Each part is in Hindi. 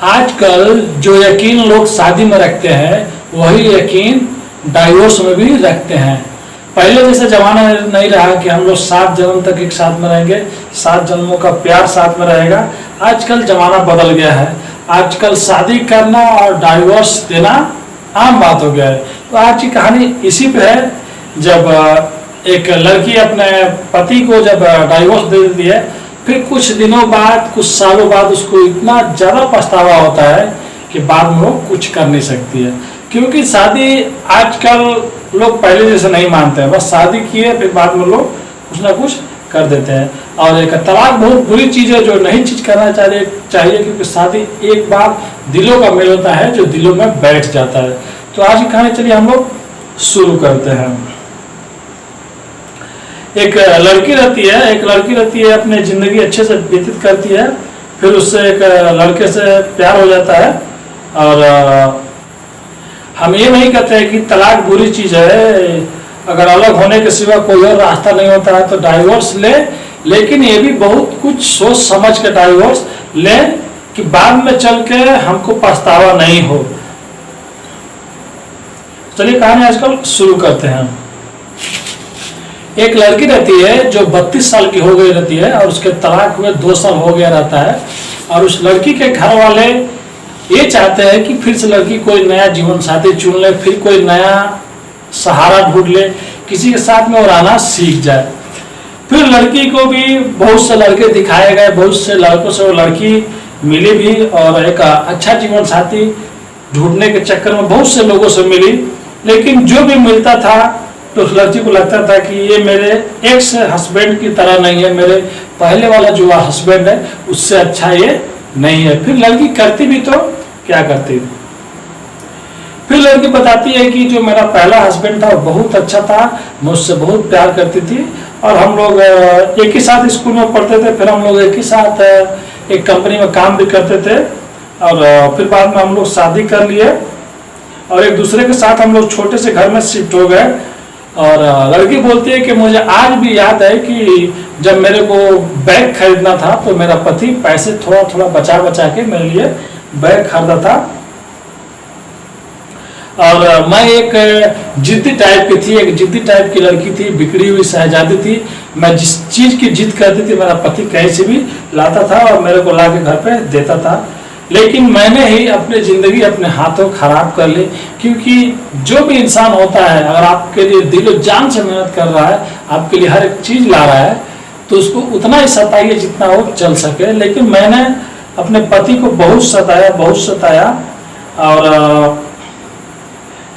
आजकल जो यकीन लोग शादी में रखते हैं वही यकीन डाइवोर्स में भी रखते हैं। पहले जैसा जमाना नहीं रहा कि हम लोग 7 जन्म तक एक साथ में रहेंगे, 7 जन्मों का प्यार साथ में रहेगा। आजकल जमाना बदल गया है। आजकल शादी करना और डाइवोर्स देना आम बात हो गया है। तो आज की कहानी इसी पे है। जब एक लड़की अपने पति को जब डाइवोर्स दे देती है, फिर कुछ दिनों बाद, कुछ सालों बाद उसको इतना ज़्यादा पछतावा होता है कि बाद में वो कुछ कर नहीं सकती है। क्योंकि शादी आजकल लोग पहले जैसे नहीं मानते हैं, बस शादी किए फिर बाद में लोग कुछ ना कुछ कर देते हैं। और एक तलाक बहुत बुरी चीज़ है जो नहीं चीज करना चाहिए क्योंकि शादी एक बार दिलों का मेल होता है जो दिलों में बैठ जाता है। तो आज की कहानी चलिए हम लोग शुरू करते हैं। एक लड़की रहती है अपनी ज़िंदगी अच्छे से व्यतीत करती है। फिर उससे एक लड़के से प्यार हो जाता है। और हम ये नहीं कहते हैं कि तलाक बुरी चीज़ है। अगर अलग होने के सिवा कोई और रास्ता नहीं होता है तो डाइवोर्स ले, लेकिन ये भी बहुत कुछ सोच समझ के डाइवोर्स ले कि बाद में चल के हमको पछतावा नहीं हो। चलिए कहानी आजकल शुरू करते हैं। एक लड़की रहती है जो 32 साल की हो गई रहती है और उसके तलाक हुए 2 साल हो गया रहता है। और उस लड़की के घर वाले ये चाहते हैं कि फिर से लड़की कोई नया जीवन साथी चुन ले, फिर कोई नया सहारा ढूंढ ले, किसी के साथ में वो रहना सीख जाए। फिर लड़की को भी बहुत से लड़के दिखाए गए, बहुत से लड़कों से वो लड़की मिली भी और एक अच्छा जीवन साथी ढूंढने के चक्कर में बहुत से लोगों से मिली। लेकिन जो भी मिलता था तो उस लड़की को लगता था कि ये मेरे एक्स हस्बैंड की तरह नहीं है, मेरे पहले वाला जो हस्बैंड है उससे अच्छा ये नहीं है। फिर लड़की करती भी तो क्या करती, फिर लड़की बताती है कि जो मेरा पहला हस्बैंड था वो बहुत अच्छा था, मुझसे बहुत प्यार करती थी और हम लोग एक ही साथ स्कूल में पढ़ते थे। फिर हम लोग एक ही साथ एक कंपनी में काम भी करते थे और फिर बाद में हम लोग शादी कर लिए और एक दूसरे के साथ हम लोग छोटे से घर में शिफ्ट हो गए। और लड़की बोलती है कि मुझे आज भी याद है कि जब मेरे को बैग खरीदना था तो मेरा पति पैसे थोड़ा थोड़ा बचा बचा के मेरे लिए बैग खरीदा था। और मैं एक जिद्दी टाइप की थी, एक जिद्दी टाइप की लड़की थी, बिगड़ी हुई शहजादी थी। मैं जिस चीज़ की जिद करती थी मेरा पति कहीं से भी लाता था और मेरे को ला के घर पे देता था। लेकिन मैंने ही अपनी ज़िंदगी अपने हाथों खराब कर ली। क्योंकि जो भी इंसान होता है अगर आपके लिए दिल और जान से मेहनत कर रहा है, आपके लिए हर एक चीज़ ला रहा है तो उसको उतना ही सताइए जितना वो चल सके। लेकिन मैंने अपने पति को बहुत सताया और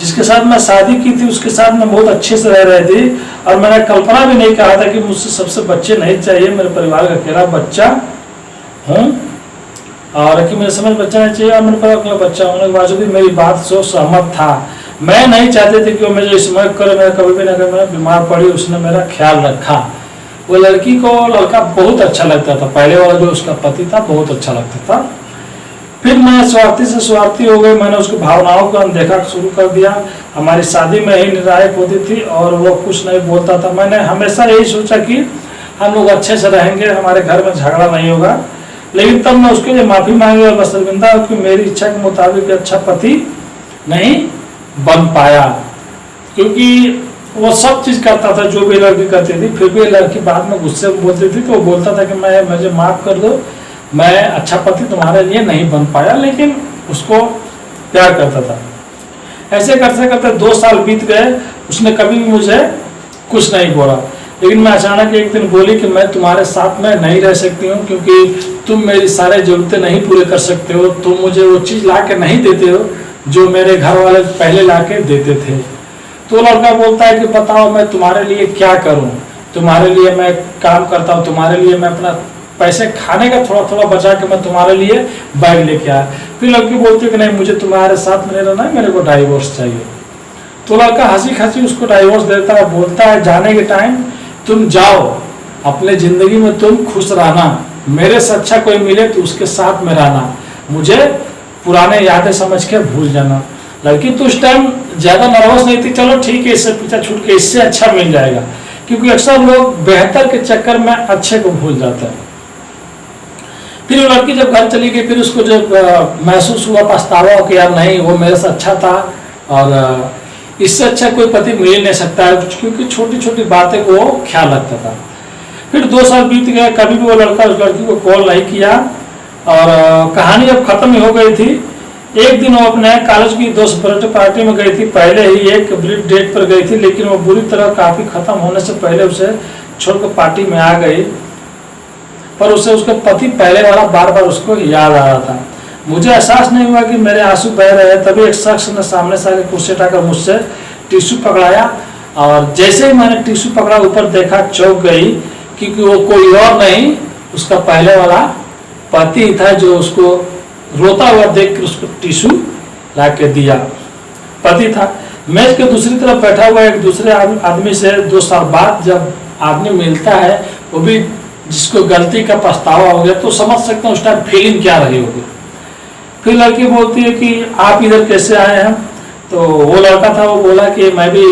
जिसके साथ मैं शादी की थी उसके साथ मैं बहुत अच्छे से रह रही थी। और मैंने कल्पना भी नहीं कहा था कि मुझसे सबसे बच्चे नहीं चाहिए, मेरे परिवार का अकेला बच्चा हूँ और कि मेरे समझ बच्चा नहीं चाहिए और मेरे पास अकेला बच्चा होने के बावजूद भी मेरी बात से सहमत था। मैं नहीं चाहती थी कि वो मुझे स्मोक करे, मैं कभी भी ना कर, मैं बीमार पड़ी उसने मेरा ख्याल रखा। वो लड़की को लड़का बहुत अच्छा लगता था, पहले वाला जो उसका पति था बहुत अच्छा लगता था। फिर मैं स्वार्थी से स्वार्थी हो गई, मैंने उसकी भावनाओं को अनदेखा शुरू कर दिया। हमारी शादी में ही निर्णायक होती थी और वो कुछ नहीं बोलता था। मैंने हमेशा यही सोचा कि हम लोग अच्छे से रहेंगे, हमारे घर में झगड़ा नहीं होगा। लेकिन तब मैं उसके लिए माफ़ी मांगी और बस शर्मिंदा कि मेरी इच्छा के मुताबिक अच्छा पति नहीं बन पाया। क्योंकि वो सब चीज़ करता था जो भी लड़की करती थी, फिर भी लड़की बाद में गुस्से में बोलती थी तो वो बोलता था कि मुझे माफ़ कर दो, मैं अच्छा पति तुम्हारे लिए नहीं बन पाया। लेकिन उसको प्यार करता था। ऐसे करते करते 2 साल बीत गए, उसने कभी भी मुझे कुछ नहीं बोला। लेकिन मैं अचानक एक दिन बोली कि मैं तुम्हारे साथ में नहीं रह सकती हूँ क्योंकि तुम मेरी सारी ज़रूरतें नहीं पूरे कर सकते हो, तुम मुझे वो चीज़ ला के नहीं देते हो जो मेरे घर वाले पहले ला के देते थे। तो लड़का बोलता है कि बताओ मैं तुम्हारे लिए क्या करूँ, तुम्हारे लिए मैं काम करता हूँ, तुम्हारे लिए मैं अपना पैसे खाने का थोड़ा थोड़ा बचा के मैं तुम्हारे लिए बैग लेके आया। फिर लड़की बोलती है कि नहीं मुझे तुम्हारे साथ में नहीं रहना है, मेरे को डाइवोर्स चाहिए। तो लड़का हंसी खसी उसको डाइवोर्स देता है, बोलता है जाने के टाइम तुम जाओ, अपने ज़िंदगी में तुम खुश रहना, मेरे से अच्छा कोई मिले तो उसके साथ में रहना, मुझे पुराने यादें समझ के भूल जाना। लड़की तो उस टाइम ज़्यादा नर्वस नहीं थी, चलो ठीक है इससे पीछा छूट के इससे अच्छा मिल जाएगा। क्योंकि अक्सर लोग बेहतर के चक्कर में अच्छे को भूल जाते हैं। फिर वो लड़की जब घर चली गई, फिर उसको जब महसूस हुआ पछतावा कि यार नहीं वो मेरे से अच्छा था और इससे अच्छा कोई पति मिल ही नहीं सकता है, क्योंकि छोटी छोटी बातें को वो ख्याल रखता था। फिर 2 साल बीत गए, कभी भी वो लड़का उस लड़की को कॉल नहीं किया और कहानी जब खत्म ही हो गई थी, एक दिन वो अपने कॉलेज की दोस्त बर्थडे पार्टी में गई थी, पहले ही एक ब्रीफ डेट पर गई थी, लेकिन वो बुरी तरह काफी खत्म होने से पहले उसे छोड़कर पार्टी में आ गई। पर उसे उसके पति पहले वाला बार बार उसको याद आ रहा था। मुझे एहसास नहीं हुआ कि मेरे आंसू बह रहे हैं, तभी एक शख्स ने सामने से आके कुर्सी हटाकर मुझसे टिश्यू पकड़ाया और जैसे ही मैंने टिश्यू पकड़ा ऊपर देखा, चौंक गई, क्योंकि वो कोई और नहीं उसका पहले वाला पति था, जो उसको रोता हुआ देख कर उसको टिश्यू ला के दिया। पति था। मेज के दूसरी तरफ बैठा हुआ एक दूसरे आदमी से 2 साल बाद जब आदमी मिलता है, वो भी जिसको गलती का पछतावा हो गया, तो समझ सकते हैं उस टाइम फीलिंग क्या रही होगी। फिर लड़की बोलती है कि आप इधर कैसे आए हैं? तो वो लड़का था, वो बोला कि मैं भी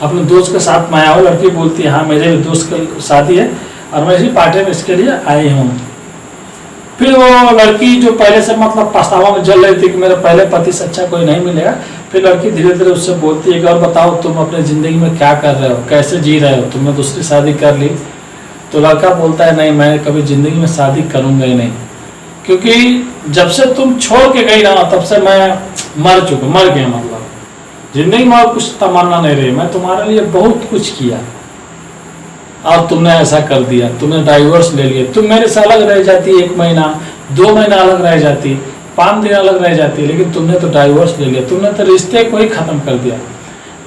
अपने दोस्त के साथ में आया हूँ। लड़की बोलती है हाँ मेरे भी दोस्त की शादी है और मैं इसी पार्टी में इसके लिए आई हूँ। फिर वो लड़की जो पहले से मतलब पछतावा में जल रही थी कि मेरे पहले पति से अच्छा कोई नहीं मिलेगा, फिर लड़की धीरे धीरे उससे बोलती है कि और बताओ तुम अपने जिंदगी में क्या कर रहे हो, कैसे जी रहे हो, तुमने दूसरी शादी कर ली? तो लड़का बोलता है नहीं, मैं कभी जिंदगी में शादी करूंगा ही नहीं, क्योंकि जब से तुम छोड़ के गई ना तब से मैं मर गया, मतलब जिंदगी में और कुछ तमन्ना नहीं रही। मैं तुम्हारे लिए बहुत कुछ किया और तुमने ऐसा कर दिया, तुमने डाइवोर्स ले लिया। तुम मेरे से अलग रह जाती 1 महीना 2 महीना अलग रह जाती, 5 दिन अलग रह जाती, लेकिन तुमने तो डाइवोर्स ले लिया, तुमने तो रिश्ते को ही खत्म कर दिया।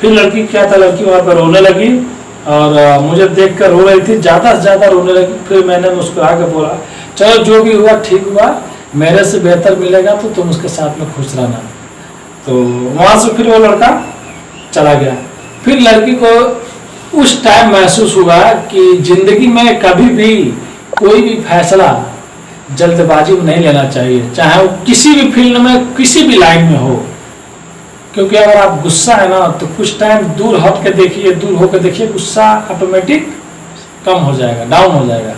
फिर लड़की क्या था, लड़की वहां पर रोने लगी और मुझे देख कर रो रही थी, ज्यादा से ज्यादा रोने लगी। फिर मैंने मुस्कुरा के बोला चलो जो भी हुआ ठीक हुआ, मेरे से बेहतर मिलेगा तो तुम उसके साथ में खुश रहना। तो वहां से फिर वो लड़का चला गया। फिर लड़की को उस टाइम महसूस हुआ कि जिंदगी में कभी भी कोई भी फैसला जल्दबाजी में नहीं लेना चाहिए, चाहे वो किसी भी फील्ड में किसी भी लाइन में हो। क्योंकि अगर आप गुस्सा है ना तो कुछ टाइम दूर हट के देखिए, दूर होकर देखिए, गुस्सा ऑटोमेटिक कम हो जाएगा, डाउन हो जाएगा।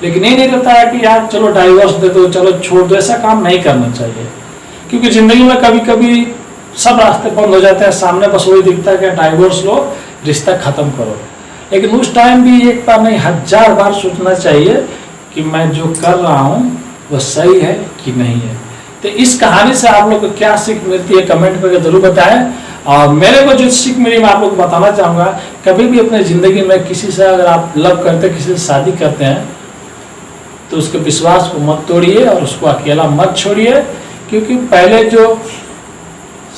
लेकिन ये नहीं रहता है कि यार चलो डाइवोर्स दे दो, चलो छोड़ दो, ऐसा काम नहीं करना चाहिए। क्योंकि जिंदगी में कभी कभी सब रास्ते बंद हो जाते हैं, सामने बस वही दिखता है कि डाइवोर्स लो, रिश्ता खत्म करो। लेकिन उस टाइम भी एक बार नहीं 1000 बार सोचना चाहिए कि मैं जो कर रहा हूँ वो सही है कि नहीं है। तो इस कहानी से आप लोग को क्या सीख मिलती है कमेंट करके जरूर बताएं। और मेरे को जो सीख मिली मैं आप लोग को बताना चाहूँगा, कभी भी अपने ज़िंदगी में किसी से अगर आप लव करते, किसी से शादी करते हैं, तो उसके विश्वास को मत तोड़िए और उसको अकेला मत छोड़िए। क्योंकि पहले जो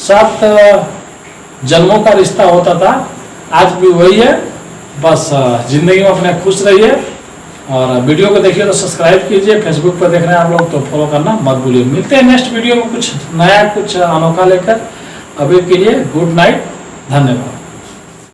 7 जन्मों का रिश्ता होता था आज भी वही है। बस जिंदगी में अपने खुश रहिए और वीडियो को देखिए तो सब्सक्राइब कीजिए, फेसबुक पर देख रहे हैं आप लोग तो फॉलो करना मत भूलिए। मिलते हैं नेक्स्ट वीडियो में कुछ नया कुछ अनोखा लेकर। अभी के लिए गुड नाइट, धन्यवाद।